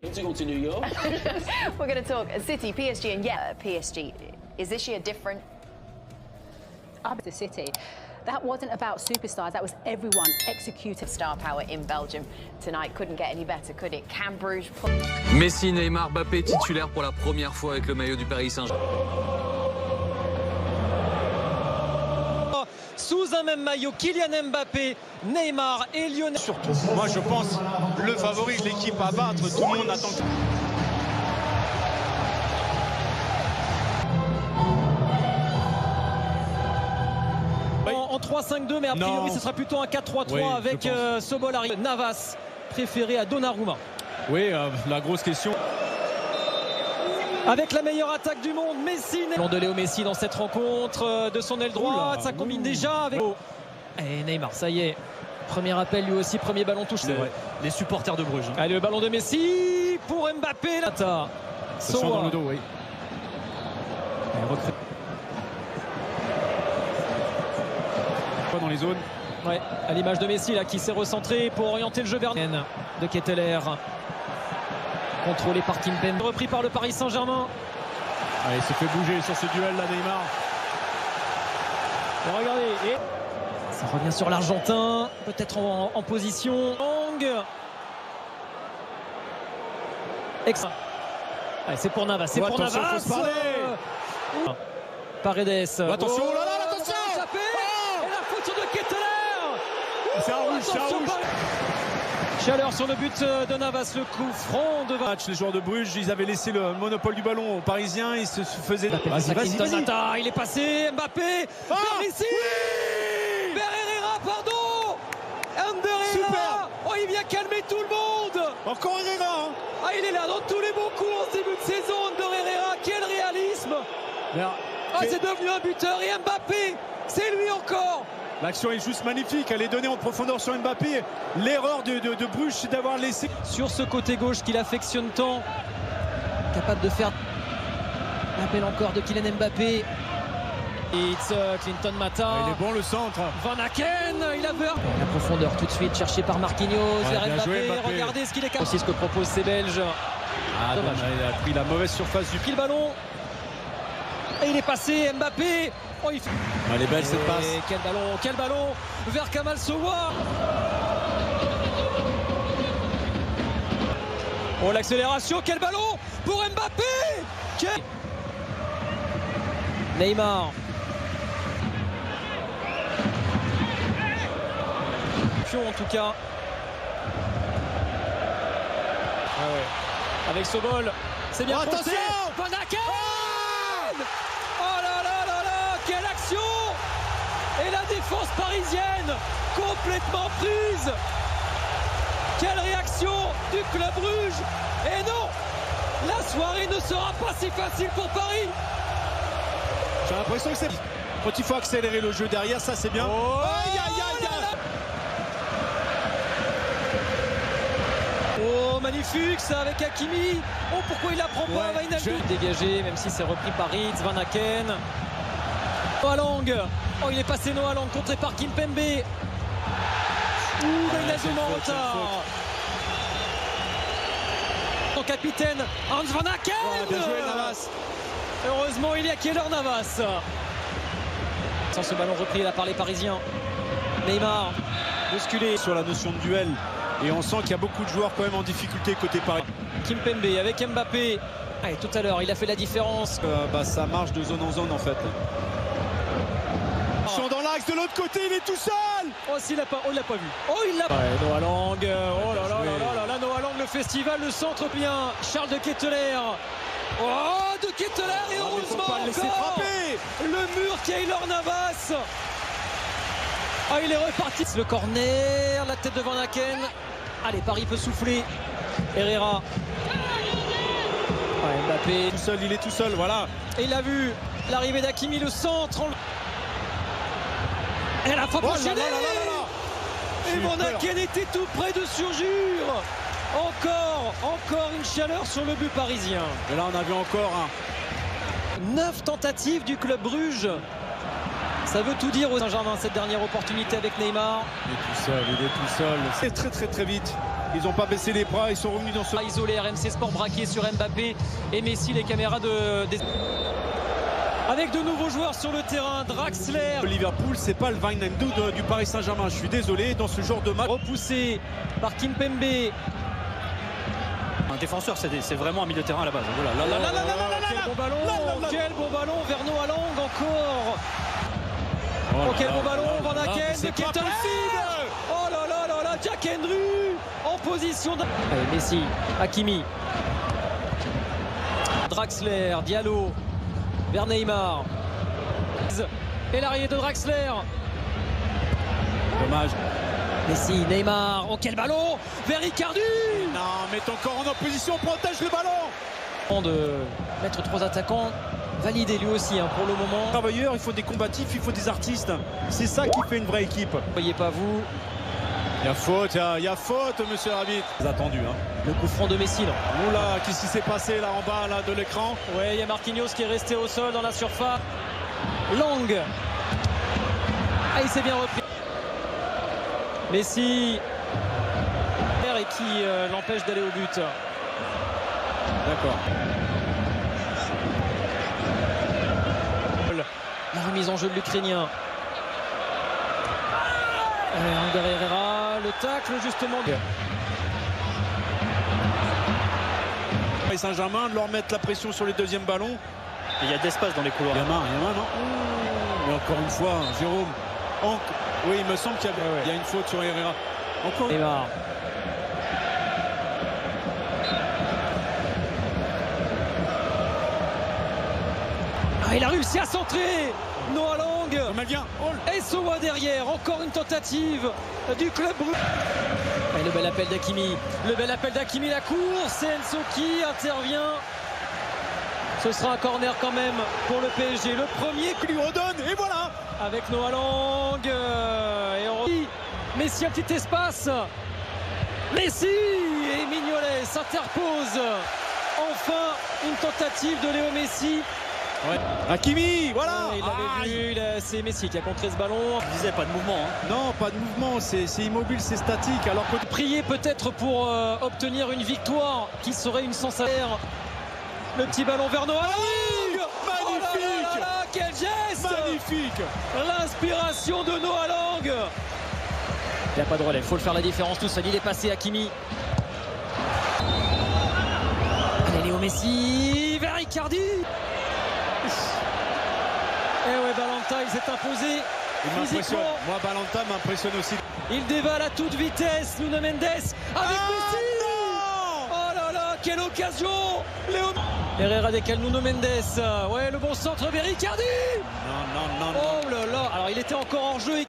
To go to New York. We're going to talk City, PSG, and PSG. Is this year different? The City. That wasn't about superstars, that was everyone executed. Star power in Belgium tonight couldn't get any better, could it? Can Bruges... Messi, Neymar, Mbappé titulaire pour la première fois avec le maillot du Paris Saint-Germain. Sous un même maillot, Kylian Mbappé, Neymar et Lionel. Surtout, moi je pense, le favori de l'équipe à battre, tout le monde attend. En 3-5-2, mais a priori ce sera plutôt un 4-3-3 avec Sobolari. Navas préféré à Donnarumma. Oui, la grosse question. Avec la meilleure attaque du monde, Messi. Long de Léo Messi dans cette rencontre de son aile droite, ça combine déjà avec... Et Neymar, ça y est. Premier appel lui aussi, premier ballon touché. Les supporters de Bruges. Allez, le ballon de Messi pour Mbappé. Lata. Soa dans le dos, oui. Dans les zones. Ouais, à l'image de Messi là qui s'est recentré pour orienter le jeu vers de Ketteler. Contrôlé par Kimpembe. Repris par le Paris Saint-Germain. Il s'est fait bouger sur ce duel là, Neymar. Et regardez. Et ça revient sur l'Argentin. Peut-être en position. Long. C'est pour Navas. C'est pour Navas. Paredes. Attention, oh là là, attention. Et la faute de Ketteler. C'est un rouge, c'est un rouge. Chaleur sur le but de Navas, le coup franc de match. Les joueurs de Bruges, ils avaient laissé le monopole du ballon aux Parisiens, ils se faisaient... Vas-y. Il est passé, Mbappé, vers ici oui vers Herrera, pardon Ander Herrera. Oh, il vient calmer tout le monde. Encore Herrera. Ah, il est là dans tous les bons coups en ce début de saison, Ander Herrera, quel réalisme. C'est devenu un buteur, et Mbappé, c'est lui encore. L'action est juste magnifique, elle est donnée en profondeur sur Mbappé. L'erreur de Bruges, c'est d'avoir laissé... Sur ce côté gauche qu'il affectionne tant, capable de faire l'appel encore de Kylian Mbappé. It's Clinton Mata. Il est bon le centre. Van Aken, il a peur. La profondeur tout de suite cherchée par Marquinhos. Vers Mbappé. Regardez ce qu'il est capable. C'est ce que proposent ces Belges. Dommage. Il a pris la mauvaise surface du... Pris le ballon. Et il est passé, Mbappé. Oh, il fait... Elle est belle cette passe. Quel ballon vers Kamal Sowa. Oh, l'accélération, quel ballon pour Mbappé. Neymar. En tout cas. Avec Sobol, c'est bien. Attention. Van Aken. Oh là là là là, quelle action! Et la défense parisienne complètement prise. Quelle réaction du club Bruges. Et non, la soirée ne sera pas si facile pour Paris. J'ai l'impression que c'est... Quand il faut accélérer le jeu derrière, ça c'est bien. Oh, oh, magnifique ça avec Hakimi. Oh, pourquoi il la prend pas, Wijnaldum. Dégagé, même si c'est repris par Ritz, Van Aken. Noah Lang. Oh, il est passé Noah Lang, contré par Kimpembe. Wijnaldum en retard. Son capitaine, Hans Van Aken. Bien joué, Navas. Heureusement, il y a Keylor Navas. Sans ce ballon repris là par les Parisiens. Neymar, bousculé. Sur la notion de duel. Et on sent qu'il y a beaucoup de joueurs quand même en difficulté côté Paris. Kimpembe avec Mbappé. Allez, tout à l'heure, il a fait la différence. Ça marche de zone en zone en fait. Ils sont dans l'axe de l'autre côté, il est tout seul. Oh, s'il l'a pas, oh, il l'a pas vu. Oh, il l'a. Noah Lang. Oh là là là là là, Noah Lang, le festival, le centre bien. Charles de Ketteler. Oh, de Ketteler et heureusement pas le laisser encore frapper. le mur Keylor Navas. Ah, il est reparti. Le corner, la tête de Van Aken. Allez, Paris peut souffler. Herrera. Mbappé. Tout seul, il est tout seul, voilà. Et il a vu l'arrivée d'Hakimi, le centre. Et la frappe enchaînée. Et Van Aken était tout près de surjure. Encore une chaleur sur le but parisien. Et là, on a vu encore 9 tentatives du club Bruges. Ça veut tout dire au Saint-Germain, cette dernière opportunité avec Neymar. Il est tout seul, il est tout seul. C'est très vite. Ils n'ont pas baissé les bras, ils sont revenus dans ce... Isolé, RMC Sport braqué sur Mbappé et Messi, les caméras avec de nouveaux joueurs sur le terrain. Draxler. Liverpool, c'est pas le Wijnaldum du Paris Saint-Germain. Je suis désolé, dans ce genre de match. Repoussé par Kimpembe. Un défenseur, c'est vraiment un milieu de terrain à la base. Voilà. Quel bon ballon, quel bon ballon vers Noah Lang encore. Oh, quel bon ballon, Van Aken, de Keita. Oh là là là là, Jack Henry en position de... Allez, Messi, Hakimi, Draxler, Diallo, vers Neymar. Et l'arrivée de Draxler. Dommage. Messi, Neymar, oh quel ballon vers Icardi. Non, mais t'es encore en opposition, protège le ballon. De mettre 3 attaquants, validé lui aussi pour le moment. Travailleurs, il faut des combatifs, il faut des artistes. C'est ça qui fait une vraie équipe. Voyez pas vous. Il y a faute, il y a faute, monsieur l'arbitre. C'est attendu. Le coup franc de Messi, non. Oula, qu'est-ce qui s'est passé là en bas là, de l'écran? Ouais, il y a Marquinhos qui est resté au sol dans la surface. Lang. Ah, il s'est bien repris. Messi. Et qui l'empêche d'aller au but. D'accord. La remise en jeu de l'Ukrainien. Ander Herrera, le tacle justement. Paris Saint-Germain de leur mettre la pression sur les deuxièmes ballons. Il y a de l'espace dans les couloirs. Il y en a, non? Mais encore une fois, Jérôme. Oui, il me semble qu'il y a une faute sur Herrera. Encore. Neymar. Ah, il a réussi à centrer. Noah Lang. Et Sowa derrière. Encore une tentative du club. Et le bel appel d'Hakimi. Le bel appel d'Hakimi, la course. Et Enzo qui intervient. Ce sera un corner quand même pour le PSG. Le premier qui lui redonne. Et voilà. Avec Noah Lang. Et on... Messi, un petit espace. Messi et Mignolet s'interpose. Enfin, une tentative de Léo Messi. Ouais. Hakimi, voilà. Il avait vu, c'est Messi qui a contré ce ballon. Je disais pas de mouvement. Non, pas de mouvement, c'est immobile, c'est statique. Alors que prier peut-être pour obtenir une victoire qui serait une sensation. Le petit ballon vers Noah Lang. Magnifique. Oh là là, quel geste. Magnifique. L'inspiration de Noah Lang. Il n'y a pas de relais, il faut le faire la différence tout seul. Il est passé Hakimi. Allez, Léo Messi vers Icardi. Et ouais, Balanta, il s'est imposé. Il m'impressionne. Moi, Balanta m'impressionne aussi. Il dévale à toute vitesse. Nuno Mendes avec Messi. Oh là là, quelle occasion. Léo Herrera décale Nuno Mendes. Ouais, le bon centre vers Icardi. Non. Oh là là. Alors, il était encore en jeu.